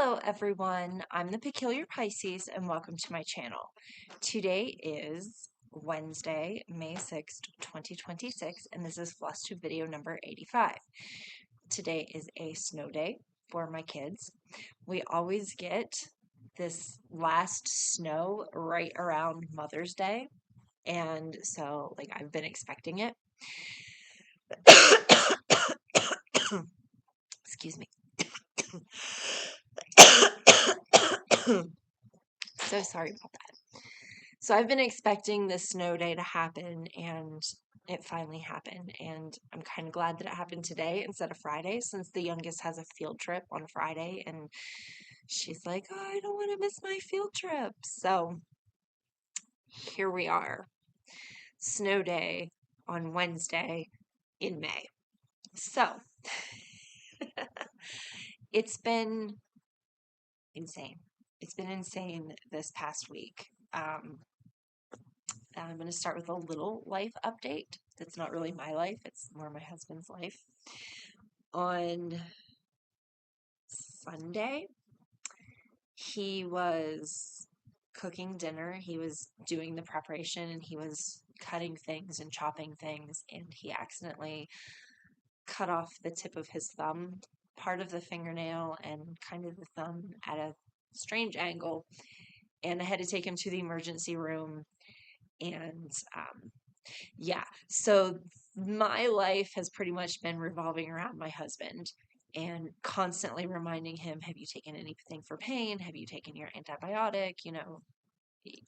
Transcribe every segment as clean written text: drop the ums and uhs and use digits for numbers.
Hello everyone, I'm the Peculiar Pisces and welcome to my channel. Today is Wednesday, May 6th, 2026, and this is Flosstube video number 85. Today is a snow day for my kids. We always get this last snow right around Mother's Day, and so I've been expecting it. Excuse me. So sorry about that. So I've been expecting this snow day to happen, and it finally happened. And I'm kind of glad that it happened today instead of Friday, since the youngest has a field trip on Friday, and she's like, "Oh, I don't want to miss my field trip." So here we are, snow day on Wednesday in May. So it's been insane. It's been insane this past week. I'm going to start with a little life update. That's not really my life, it's more my husband's life. On Sunday, he was cooking dinner. He was doing the preparation and he was cutting things and chopping things, and he accidentally cut off the tip of his thumb, part of the fingernail and kind of the thumb at a strange angle. And I had to take him to the emergency room. And yeah, so my life has pretty much been revolving around my husband and constantly reminding him, have you taken anything for pain? Have you taken your antibiotic? Yada,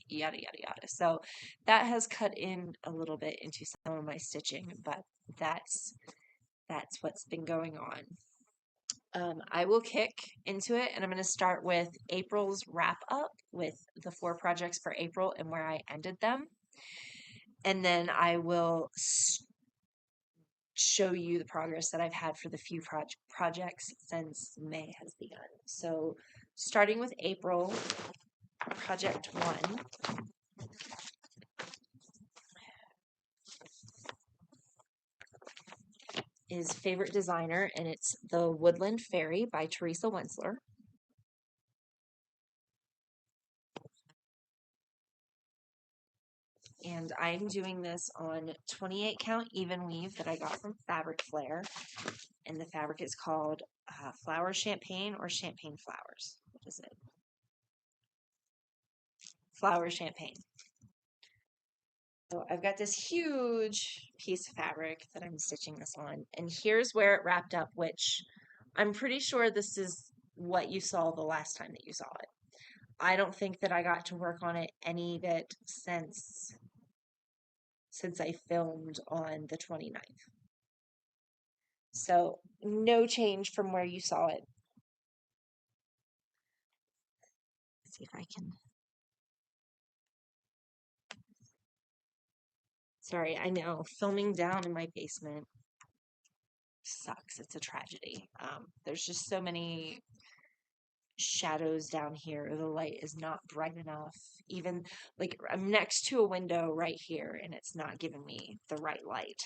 yada, yada. So that has cut in a little bit into some of my stitching, but that's what's been going on. I will kick into it, and I'm going to start with April's wrap up with the 4 projects for April and where I ended them. And then I will show you the progress that I've had for the few projects since May has begun. So starting with April, project 1. Is Favorite Designer, and it's the Woodland Faerie by Teresa Wentzler. And I'm doing this on 28 count even weave that I got from Flair. And the fabric is called Flower Champagne or Champagne Flowers. What is it? Flower Champagne. So I've got this huge piece of fabric that I'm stitching this on. And here's where it wrapped up, which I'm pretty sure this is what you saw the last time that you saw it. I don't think that I got to work on it any bit since I filmed on the 29th. So no change from where you saw it. Let's see if I can. Sorry, I know filming down in my basement sucks. It's a tragedy. There's just so many shadows down here. The light is not bright enough. Even I'm next to a window right here and it's not giving me the right light.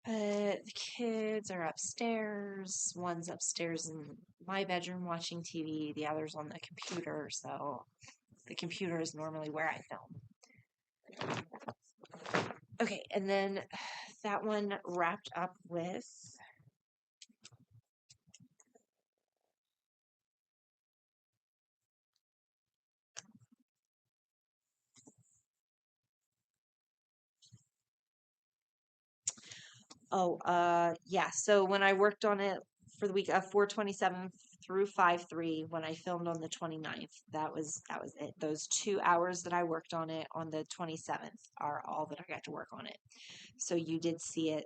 But the kids are upstairs. One's upstairs in my bedroom watching TV. The other's on the computer. So the computer is normally where I film. Okay, and then that one wrapped up with yeah. So when I worked on it for the week of 4/27 through 5/3, when I filmed on the 29th, that was it. Those 2 hours that I worked on it on the 27th are all that I got to work on it. So you did see it,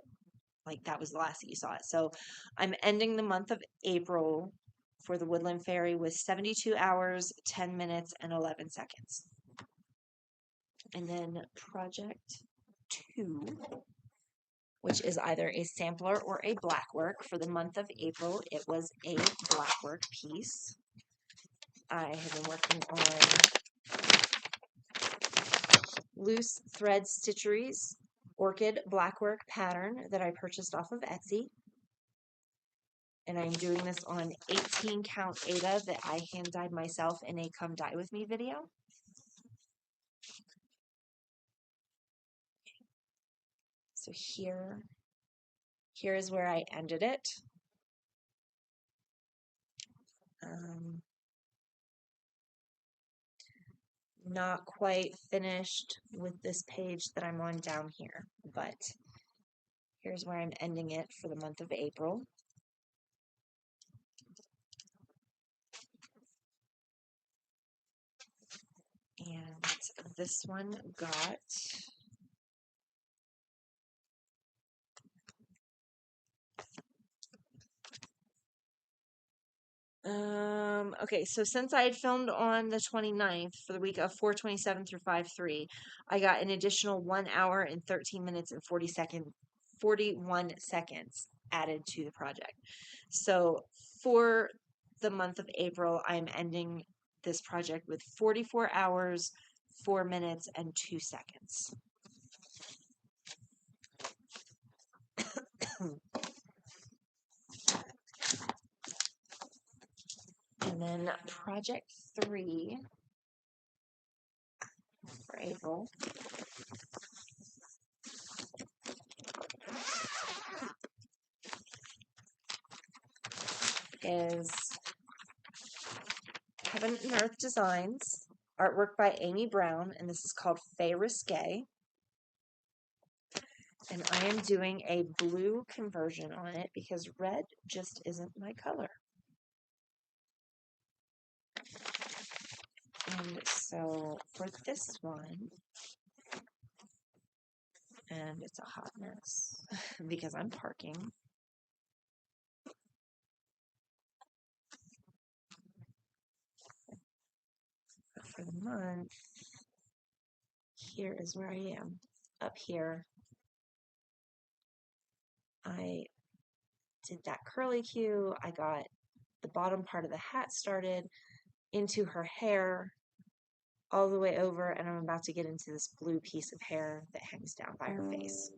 that was the last that you saw it. So I'm ending the month of April for the Woodland Faerie with 72 hours, 10 minutes, and 11 seconds. And then project 2, which is either a sampler or a blackwork. For the month of April, it was a blackwork piece. I have been working on loose thread Stitchery's Orchid blackwork pattern that I purchased off of Etsy. And I'm doing this on 18 count Aida that I hand dyed myself in a Come Dye With Me video. So here is where I ended it. Not quite finished with this page that I'm on down here, but here's where I'm ending it for the month of April. And this one got okay, so since I had filmed on the 29th for the week of 4/27 through 5/3, I got an additional 1 hour and 13 minutes and 41 seconds added to the project. So for the month of April, I'm ending this project with 44 hours, 4 minutes, and 2 seconds. And then project 3 for April is Heaven and Earth Designs, artwork by Amy Brown, and this is called Faerie Risqué. And I am doing a blue conversion on it because red just isn't my color. And so for this one, and it's a hot mess because I'm parking. But for the month, here is where I am. Up here, I did that curly cue. I got the bottom part of the hat started into her hair all the way over, and I'm about to get into this blue piece of hair that hangs down by her face.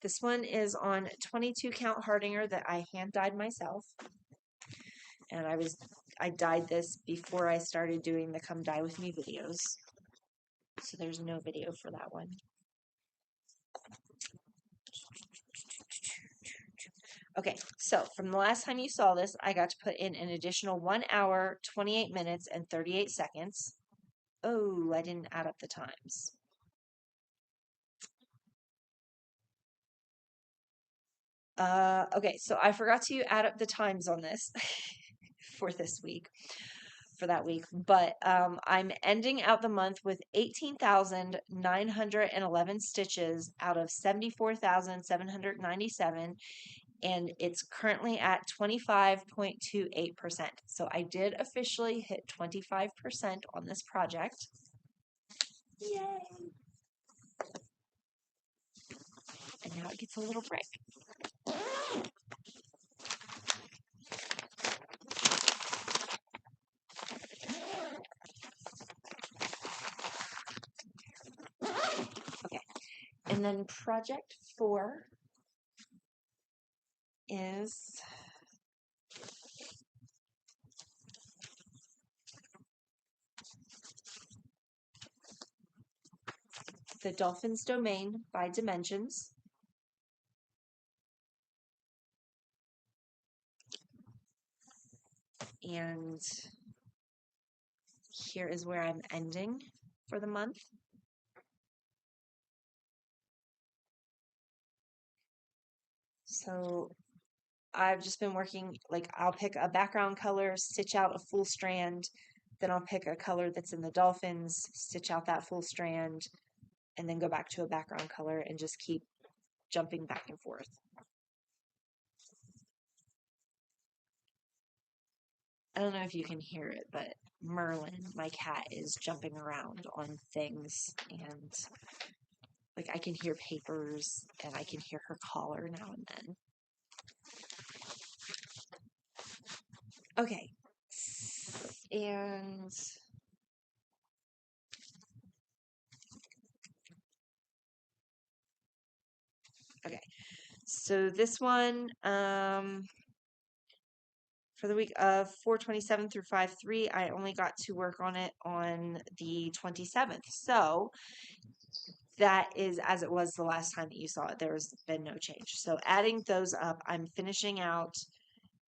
This one is on 22 count Hardinger that I hand dyed myself. And I dyed this before I started doing the Come Dye With Me videos. So there's no video for that one. Okay, so from the last time you saw this, I got to put in an additional 1 hour, 28 minutes, and 38 seconds. Oh, I didn't add up the times. Okay, so I forgot to add up the times on this for this week, for that week, but I'm ending out the month with 18,911 stitches out of 74,797, and it's currently at 25.28%. So I did officially hit 25% on this project. Yay! And now it gets a little break. Okay, and then project 4 is the Dolphins Domain by Dimensions. And here is where I'm ending for the month. So I've just been working, like I'll pick a background color, stitch out a full strand, then I'll pick a color that's in the Dolphins, stitch out that full strand, and then go back to a background color and just keep jumping back and forth. I don't know if you can hear it, but Merlin, my cat, is jumping around on things, and like I can hear papers and I can hear her collar now and then. Okay, and okay, So this one, for the week of 4/27 through 5/3, I only got to work on it on the 27th. So that is as it was the last time that you saw it. There's been no change. So adding those up, I'm finishing out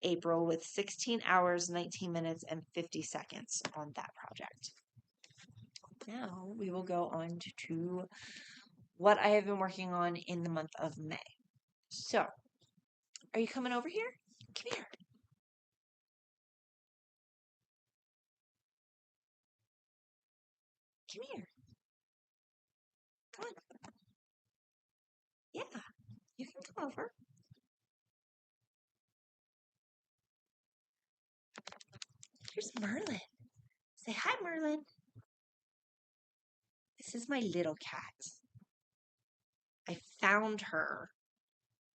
April with 16 hours, 19 minutes, and 50 seconds on that project. Now we will go on to what I have been working on in the month of May. So, are you coming over here? Come here. Come here. Come on. Yeah, you can come over. Here's Merlin. Say hi, Merlin. This is my little cat. I found her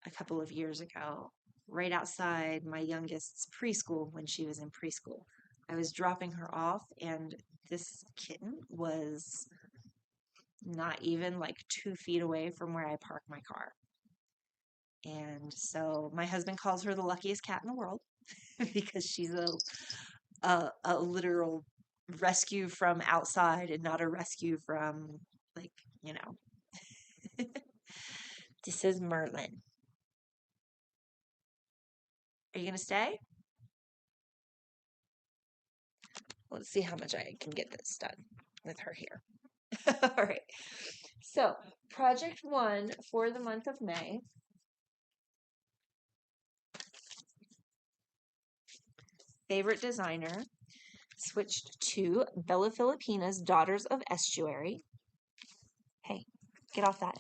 a couple of years ago, right outside my youngest's preschool when she was in preschool. I was dropping her off, and this kitten was not even like 2 feet away from where I park my car. And so my husband calls her the luckiest cat in the world because she's a literal rescue from outside and not a rescue from, like, you know. This is Merlin. Are you going to stay? Let's see how much I can get this done with her here. All right. So, project 1 for the month of May. Favorite designer. Switched to Bella Filipina's Daughters of Estuary. Hey, get off that.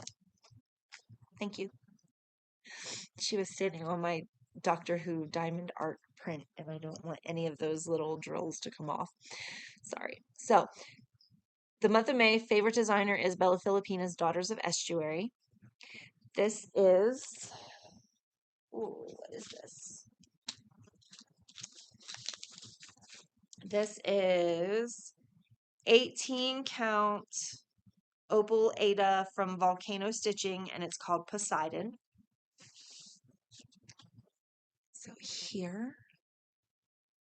Thank you. She was standing on my Doctor Who diamond art print, and I don't want any of those little drills to come off. Sorry. So, the month of May, favorite designer is Bella Filipina's Daughters of Estuary. This is, what is this? This is 18 count Opal Aida from Volcano Stitching, and it's called Poseidon. So here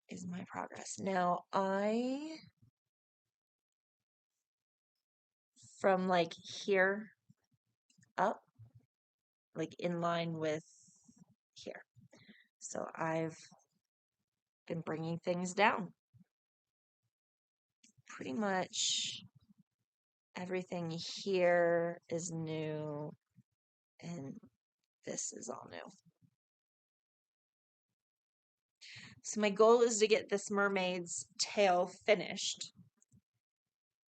is my progress. Now from like here up, like in line with here. So I've been bringing things down. Pretty much everything here is new, and this is all new. So my goal is to get this mermaid's tail finished.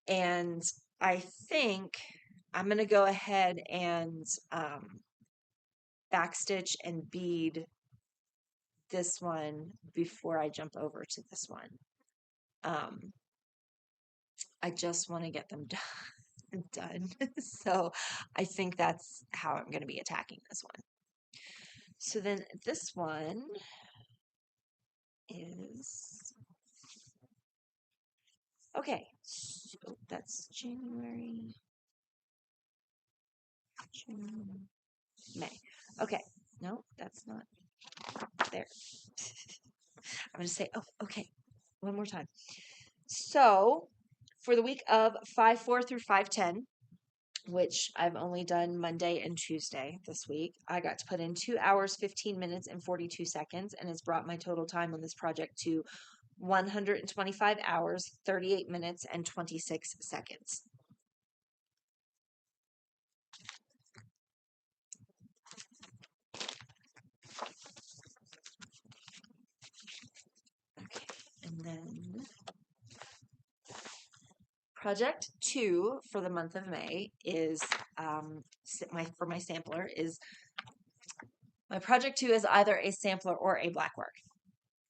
And I think I'm going to go ahead and backstitch and bead this one before I jump over to this one. I just want to get them done. So I think that's how I'm going to be attacking this one. So then this one is, okay, so that's January, June, May. Okay, no, that's not there. I'm going to say, oh, okay, one more time. So for the week of 5/4 through 5/10, which I've only done Monday and Tuesday this week, I got to put in 2 hours, 15 minutes, and 42 seconds, and it's brought my total time on this project to 125 hours, 38 minutes, and 26 seconds. Okay, and then project 2 for the month of May is for my sampler is my project 2 is either a sampler or a Blackwork.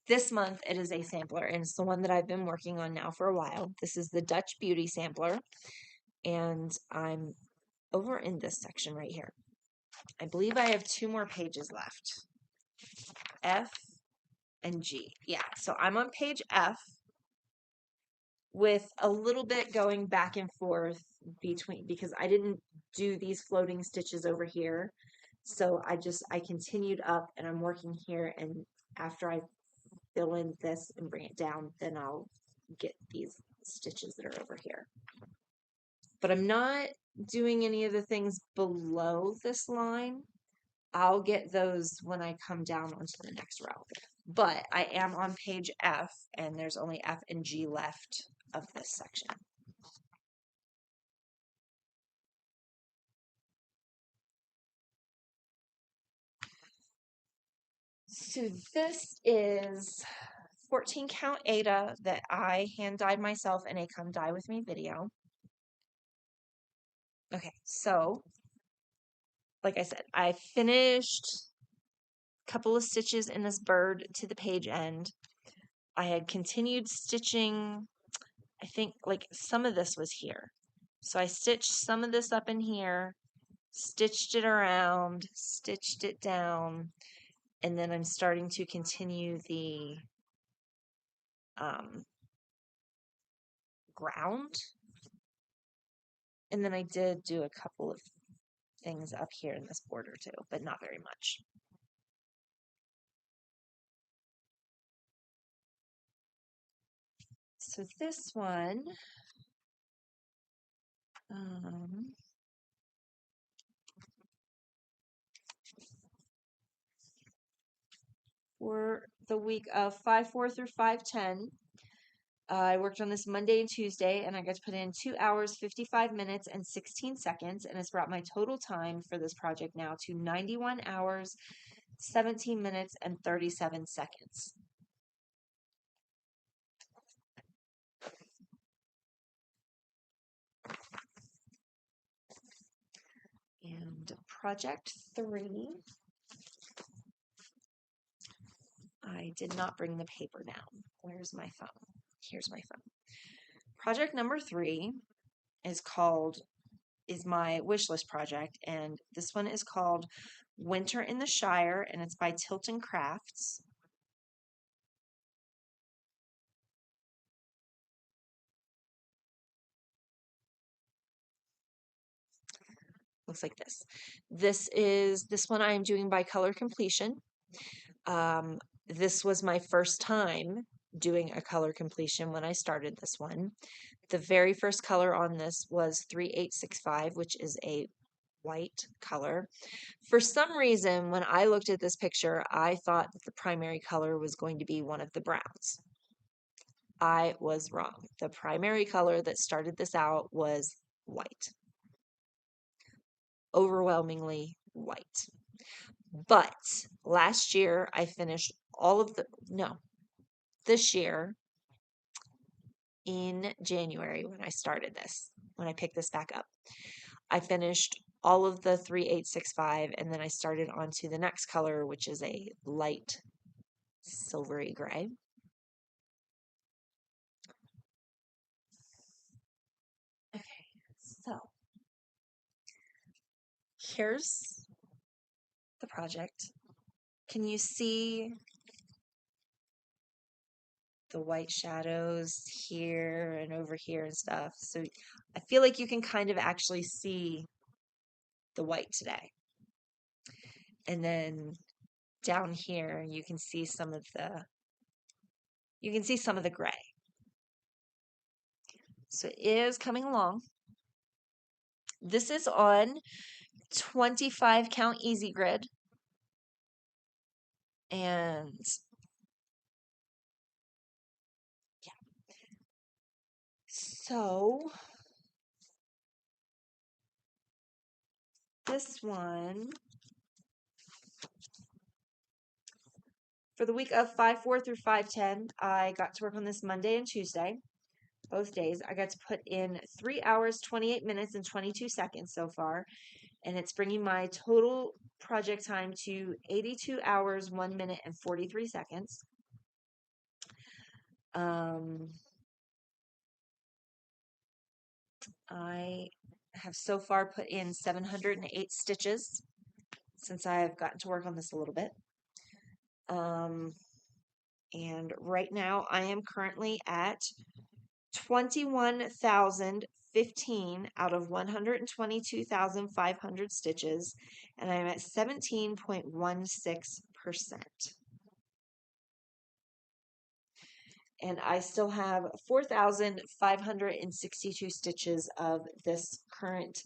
This month it is a sampler, and it's the one that I've been working on now for a while. This is the Dutch Beauty sampler, and I'm over in this section right here. I believe I have 2 more pages left. F and G. Yeah, so I'm on page F with a little bit going back and forth between, because I didn't do these floating stitches over here. So I continued up and I'm working here, and after I fill in this and bring it down, then I'll get these stitches that are over here. But I'm not doing any of the things below this line. I'll get those when I come down onto the next row. But I am on page F, and there's only F and G left of this section. So this is 14 count Aida that I hand dyed myself in a Come Dye With Me video. Okay, so like I said, I finished a couple of stitches in this bird to the page end. I had continued stitching, I think like some of this was here. So I stitched some of this up in here, stitched it around, stitched it down, and then I'm starting to continue the ground. And then I did do a couple of things up here in this border too, but not very much. So this one, for the week of 5/4 through 5/10, I worked on this Monday and Tuesday, and I got to put in 2 hours, 55 minutes, and 16 seconds, and it's brought my total time for this project now to 91 hours, 17 minutes, and 37 seconds. And project 3, I did not bring the paper down. Where's my phone? Here's my phone. Project number 3 is my wish list project, and this one is called Winter in the Shire, and it's by Tilton Crafts. Looks like this. This one I am doing by color completion. This was my first time doing a color completion when I started this one. The very first color on this was 3865, which is a white color. For some reason, when I looked at this picture, I thought that the primary color was going to be one of the browns. I was wrong. The primary color that started this out was white. Overwhelmingly white. But last year I finished this year in January when I picked this back up, I finished all of the 3865, and then I started on to the next color, which is a light silvery gray. Okay, so here's the project. Can you see the white shadows here and over here and stuff? So I feel like you can kind of actually see the white today. And then down here you can see some of the gray. So it is coming along. This is on 25 count easy grid. And yeah. So this one, for the week of 5/4 through 5/10, I got to work on this Monday and Tuesday, both days. I got to put in 3 hours, 28 minutes, and 22 seconds so far. And it's bringing my total project time to 82 hours, 1 minute, and 43 seconds. I have so far put in 708 stitches since I've gotten to work on this a little bit. And right now I am currently at 21,050 15 out of 122,500 stitches, and I'm at 17.16%. And I still have 4,562 stitches of this current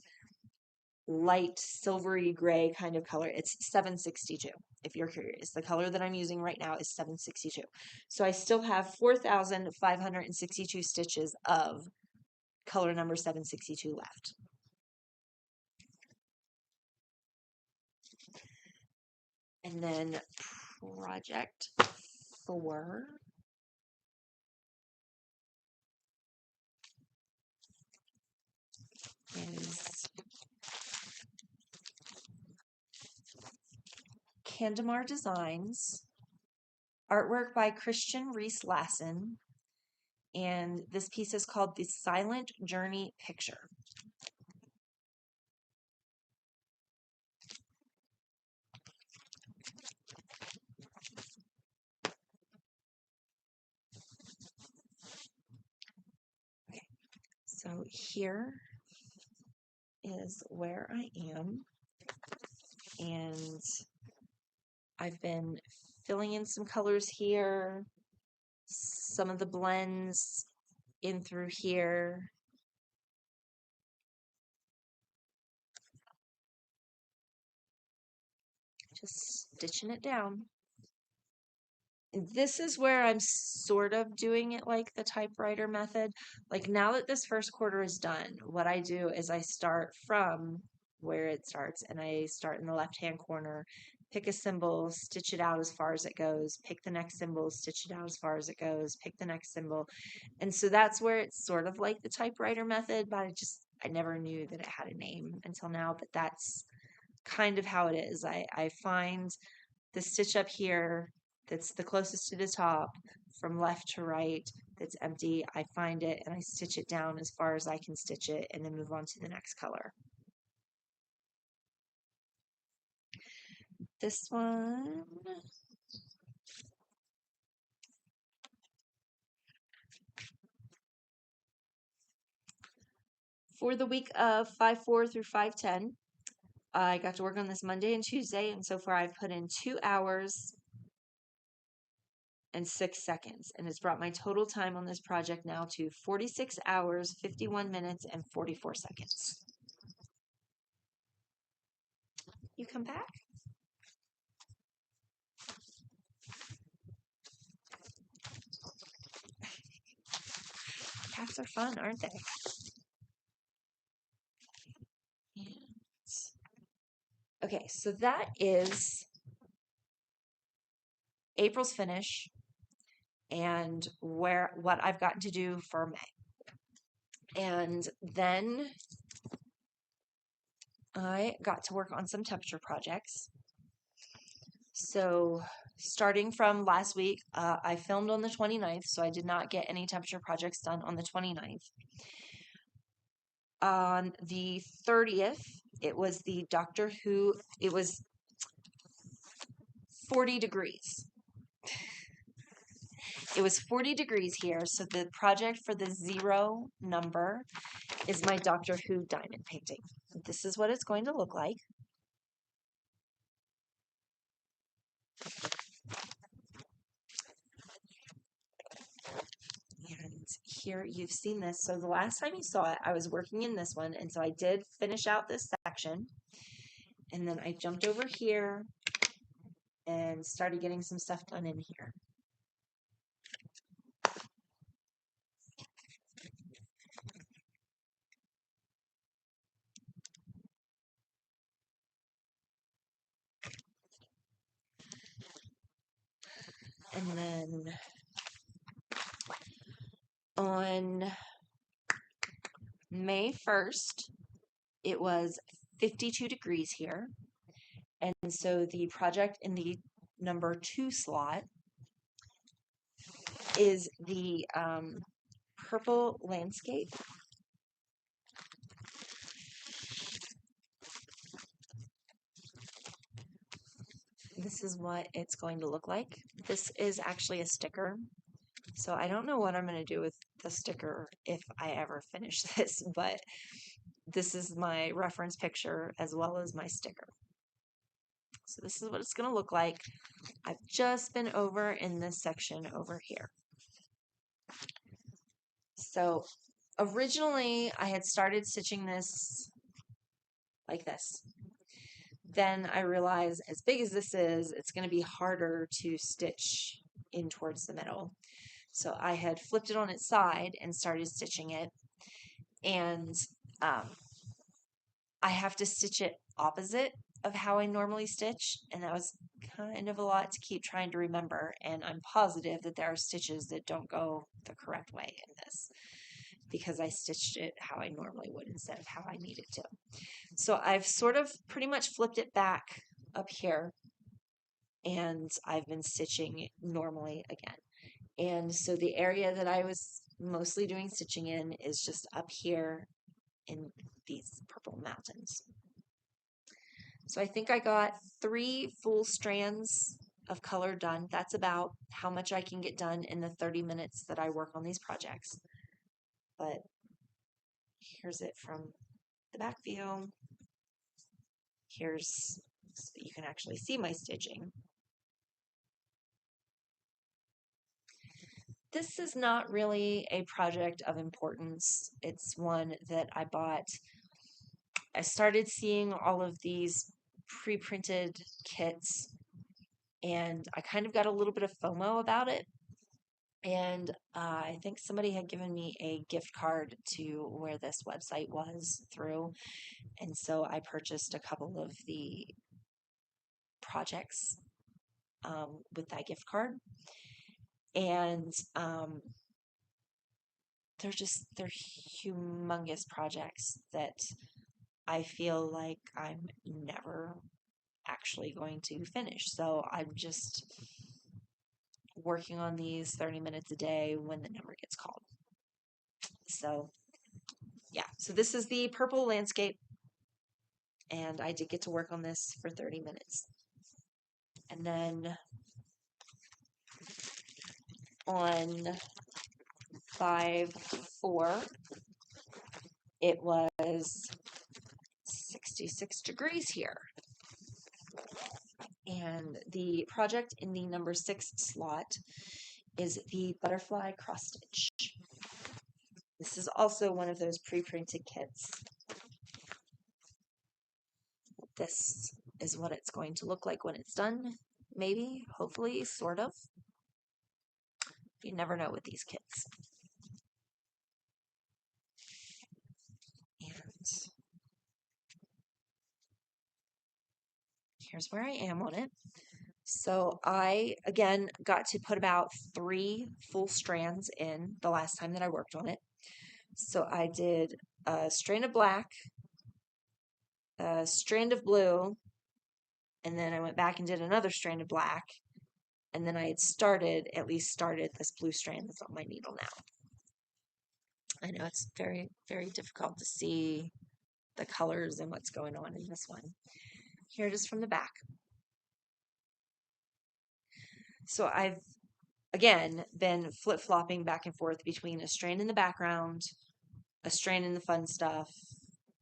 light silvery gray kind of color. It's 762, if you're curious. The color that I'm using right now is 762. So I still have 4,562 stitches of color number 762 left. And then project 4 is Candemar Designs, artwork by Christian Reese Lassen, and this piece is called The Silent Journey Picture. Okay, so here is where I am, and I've been filling in some colors here, some of the blends in through here. Just stitching it down. This is where I'm sort of doing it like the typewriter method. Like now that this first quarter is done, what I do is I start from where it starts, and I start in the left-hand corner, pick a symbol, stitch it out as far as it goes, pick the next symbol, stitch it out as far as it goes, pick the next symbol. And so that's where it's sort of like the typewriter method, but I never knew that it had a name until now, but that's kind of how it is. I find the stitch up here that's the closest to the top from left to right that's empty. I find it and I stitch it down as far as I can stitch it and then move on to the next color. This one, for the week of 5/4 through 5/10, I got to work on this Monday and Tuesday, and so far I've put in 2 hours and 6 seconds, and it's brought my total time on this project now to 46 hours, 51 minutes, and 44 seconds. You come back? Cats are fun, aren't they? Okay, so that is April's finish and what I've gotten to do for May. And then I got to work on some temperature projects. So starting from last week, I filmed on the 29th, so I did not get any temperature projects done on the 29th. On the 30th, it was the Doctor Who, it was 40 degrees. It was 40 degrees here, so the project for the 0 number is my Doctor Who diamond painting. This is what it's going to look like. And here you've seen this. So the last time you saw it, I was working in this one, and so I did finish out this section. And then I jumped over here and started getting some stuff done in here. And then on May 1st, it was 52 degrees here. And so the project in the number 2 slot is the purple landscape. This is what it's going to look like. This is actually a sticker. So I don't know what I'm going to do with the sticker if I ever finish this, but this is my reference picture as well as my sticker. So this is what it's going to look like. I've just been over in this section over here. So originally I had started stitching this like this. Then I realized as big as this is, it's going to be harder to stitch in towards the middle. So I had flipped it on its side and started stitching it. And I have to stitch it opposite of how I normally stitch. And that was kind of a lot to keep trying to remember. And I'm positive that there are stitches that don't go the correct way in this, because I stitched it how I normally would instead of how I needed to. So I've sort of pretty much flipped it back up here, and I've been stitching normally again. And so the area that I was mostly doing stitching in is just up here in these purple mountains. So I think I got 3 full strands of color done. That's about how much I can get done in the 30 minutes that I work on these projects. But here's it from the back view. Here's, so that you can actually see my stitching. This is not really a project of importance. It's one that I bought. I started seeing all of these pre-printed kits, and I kind of got a little bit of FOMO about it. And I think somebody had given me a gift card to where this website was through. And so I purchased a couple of the projects with that gift card. And they're humongous projects that I feel like I'm never actually going to finish. So I'm just working on these 30 minutes a day when the number gets called. So yeah, so this is the purple landscape, and I did get to work on this for 30 minutes. And then on 5/4, it was 66 degrees here. And the project in the number 6 slot is the butterfly cross stitch. This is also one of those pre-printed kits. This is what it's going to look like when it's done. Maybe, hopefully, sort of. You never know with these kits. And here's where I am on it. So I, again, got to put about 3 full strands in the last time that I worked on it. So I did a strand of black, a strand of blue, and then I went back and did another strand of black, and then I had at least started this blue strand that's on my needle now. I know it's very, very difficult to see the colors and what's going on in this one. Here it is from the back. So I've, again, been flip-flopping back and forth between a strand in the background, a strand in the fun stuff,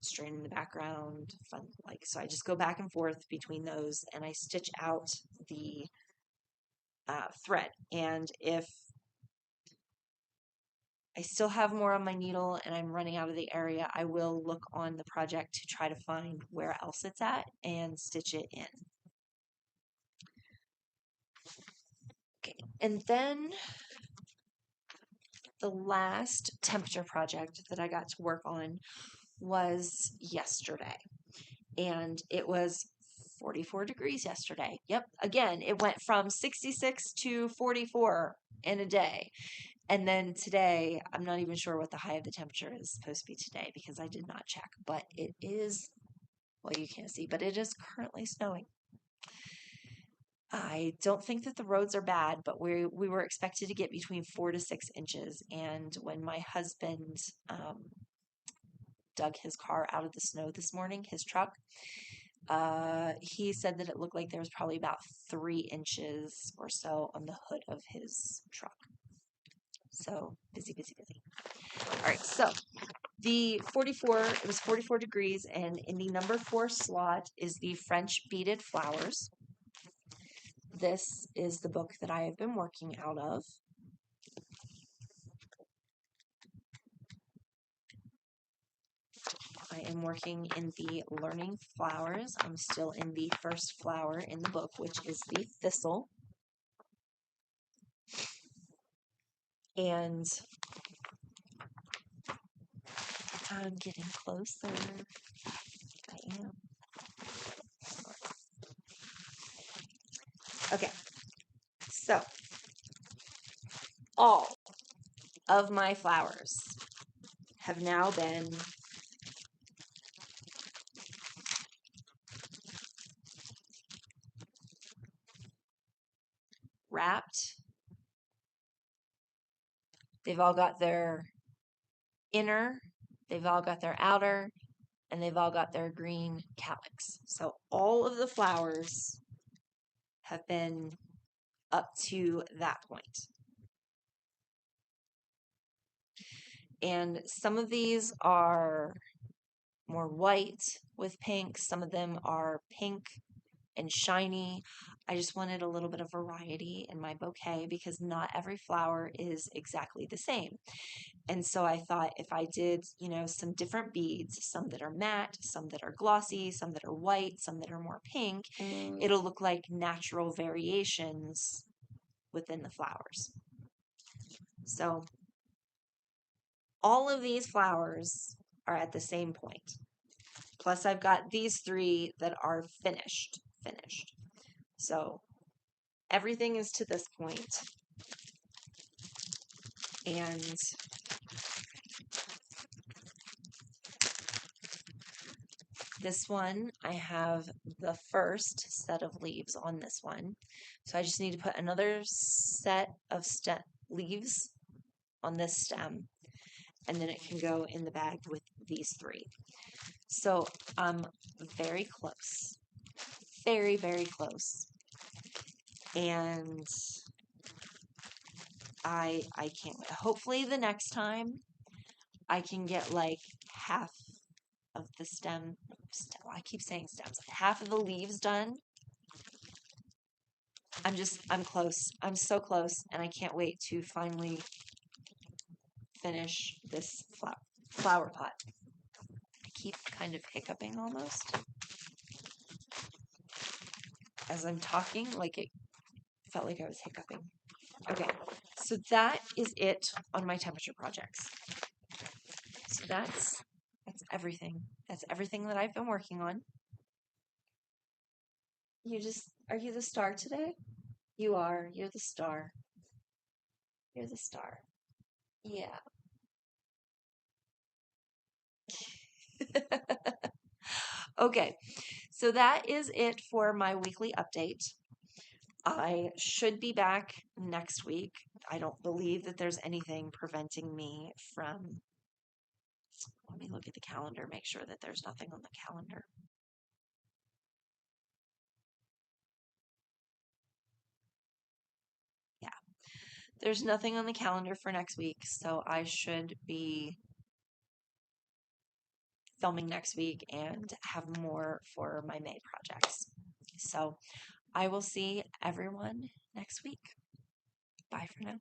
strand in the background, fun, like, so I just go back and forth between those, and I stitch out the thread. And if I still have more on my needle and I'm running out of the area, I will look on the project to try to find where else it's at and stitch it in. Okay, and then the last temperature project that I got to work on was yesterday, and it was 44 degrees yesterday. Yep, again, it went from 66 to 44 in a day. And then today, I'm not even sure what the high of the temperature is supposed to be today because I did not check, but it is, well, you can't see, but it is currently snowing. I don't think that the roads are bad, but we were expected to get between 4 to 6 inches. And when my husband dug his car out of the snow this morning, his truck, he said that it looked like there was probably about 3 inches or so on the hood of his truck. So busy, busy, busy. All right, so the 44, it was 44 degrees, and in the number 4 slot is the French beaded flowers. This is the book that I have been working out of. I am working in the Learning Flowers. I'm still in the first flower in the book, which is the thistle. And I'm getting closer. I am. Okay, so all of my flowers have now been wrapped. They've all got their inner, they've all got their outer, and they've all got their green calyx. So all of the flowers have been up to that point. And some of these are more white with pink. Some of them are pink and shiny. I just wanted a little bit of variety in my bouquet because not every flower is exactly the same. And so I thought if I did, some different beads, some that are matte, some that are glossy, some that are white, some that are more pink, it'll look like natural variations within the flowers. So all of these flowers are at the same point. Plus I've got these 3 that are finished. So everything is to this point. And this one, I have the first set of leaves on this one. So I just need to put another set of leaves on this stem, and then it can go in the bag with these 3. So I'm very close. Very, very close. And I can't wait. Hopefully the next time I can get like half of the stem. I keep saying stems. Half of the leaves done. I'm close. I'm so close, and I can't wait to finally finish this flower pot. I keep kind of hiccuping almost as I'm talking, like it felt like I was hiccuping. Okay, so that is it on my temperature projects. So that's everything. That's everything that I've been working on. Are you the star today? You are. You're the star. You're the star. Yeah. Okay, so that is it for my weekly update. I should be back next week. I don't believe that there's anything preventing me from. Let me look at the calendar, make sure that there's nothing on the calendar. Yeah, there's nothing on the calendar for next week, so I should be filming next week and have more for my May projects. So I will see everyone next week. Bye for now.